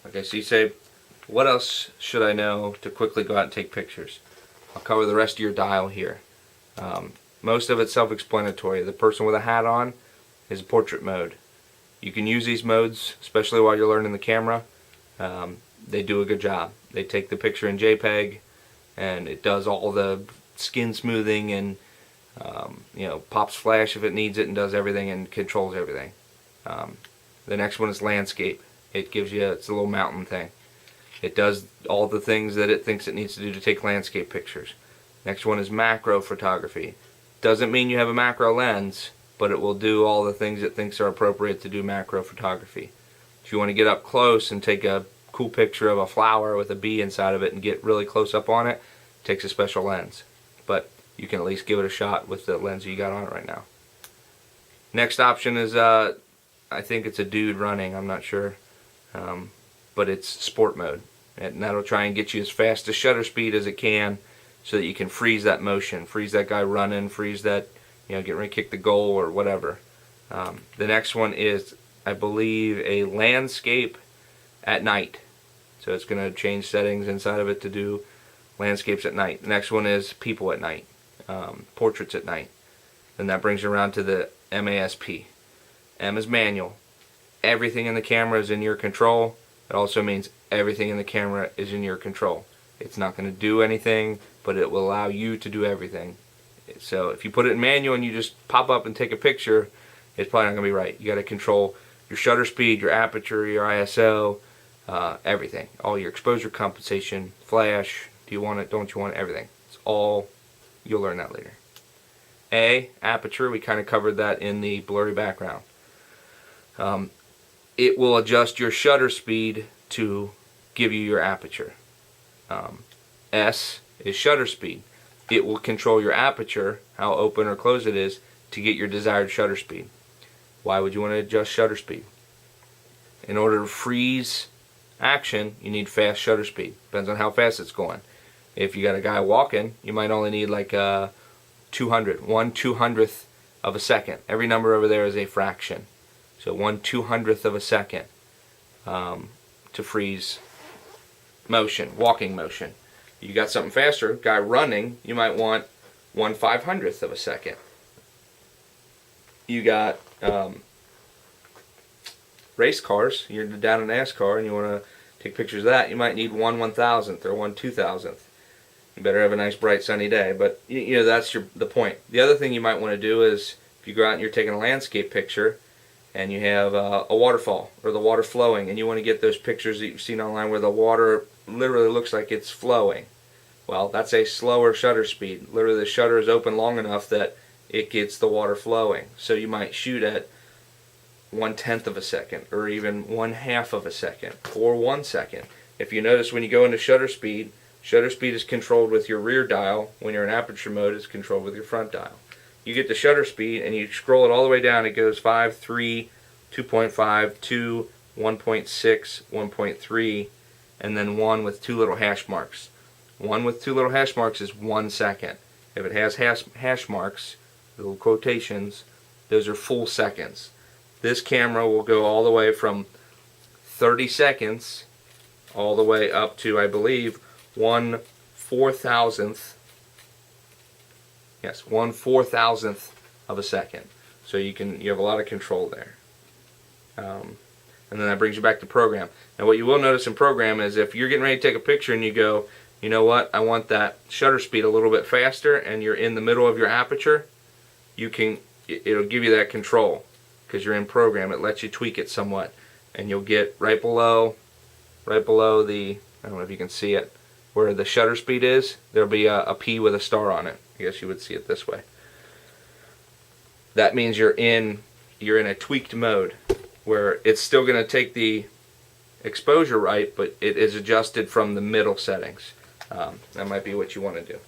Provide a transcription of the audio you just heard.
Okay, so you say, what else should I know to quickly go out and take pictures? I'll cover the rest of your dial here. Most of it's self-explanatory. The person with a hat on is portrait mode. You can use these modes, especially while you're learning the camera. They do a good job. They take the picture in JPEG, and it does all the skin smoothing and pops flash if it needs it, and does everything and controls everything. The next one is landscape. It gives you, it's a little mountain thing. It does all the things that it thinks it needs to do to take landscape pictures. Next one is macro photography. Doesn't mean you have a macro lens, but it will do all the things it thinks are appropriate to do macro photography. If you want to get up close and take a cool picture of a flower with a bee inside of it and get really close up on it, it takes a special lens. But you can at least give it a shot with the lens you got on it right now. Next option is, I think it's a dude running, I'm not sure. But it's sport mode. And that'll try and get you as fast as shutter speed as it can so that you can freeze that motion, freeze that guy running, freeze that, get ready to kick the goal or whatever. The next one is, I believe, a landscape at night. So it's going to change settings inside of it to do landscapes at night. The next one is people at night, portraits at night. Then that brings you around to the MASP. M is manual. Everything in the camera is in your control. It also means everything in the camera is in your control. It's not going to do anything, but it will allow you to do everything. So if you put it in manual and you just pop up and take a picture, it's probably not going to be right. You got to control your shutter speed, your aperture, your ISO, everything. All your exposure compensation, flash, do you want it, don't you want it, everything. It's all, you'll learn that later. A, aperture, we kind of covered that in the blurry background. It will adjust your shutter speed to give you your aperture. S is shutter speed. It will control your aperture, how open or closed it is, to get your desired shutter speed. Why would you want to adjust shutter speed? In order to freeze action, you need fast shutter speed. Depends on how fast it's going. If you got a guy walking, you might only need like 1/200th of a second. Every number over there is a fraction. So 1/200th of a second to freeze motion, walking motion. You got something faster, guy running, you might want 1/500th of a second. You got race cars, you're down in NASCAR and you want to take pictures of that, you might need 1/1000th or 1/2000th. You better have a nice bright sunny day, but that's the point. The other thing you might want to do is, if you go out and you're taking a landscape picture and you have a waterfall or the water flowing, and you want to get those pictures that you've seen online where the water literally looks like it's flowing. Well, that's a slower shutter speed. Literally the shutter is open long enough that it gets the water flowing. So you might shoot at 1/10 of a second, or even 1/2 of a second, or 1 second. If you notice, when you go into shutter speed is controlled with your rear dial. When you're in aperture mode, it's controlled with your front dial. You get the shutter speed and you scroll it all the way down. It goes 5, 3, 2.5, 2, 1.6, 1.3, and then 1 with 2 little hash marks. 1 with 2 little hash marks is 1 second. If it has hash marks, little quotations, those are full seconds. This camera will go all the way from 30 seconds all the way up to, I believe, 1/4000th. Yes, 1/4000th of a second. So you have a lot of control there. And then that brings you back to program. Now what you will notice in program is, if you're getting ready to take a picture and you go, you know what, I want that shutter speed a little bit faster, and you're in the middle of your aperture, it'll give you that control because you're in program. It lets you tweak it somewhat, and you'll get right below the, I don't know if you can see it, where the shutter speed is, there'll be a P with a star on it. I guess you would see it this way. That means you're in a tweaked mode where it's still going to take the exposure right, but it is adjusted from the middle settings. That might be what you want to do.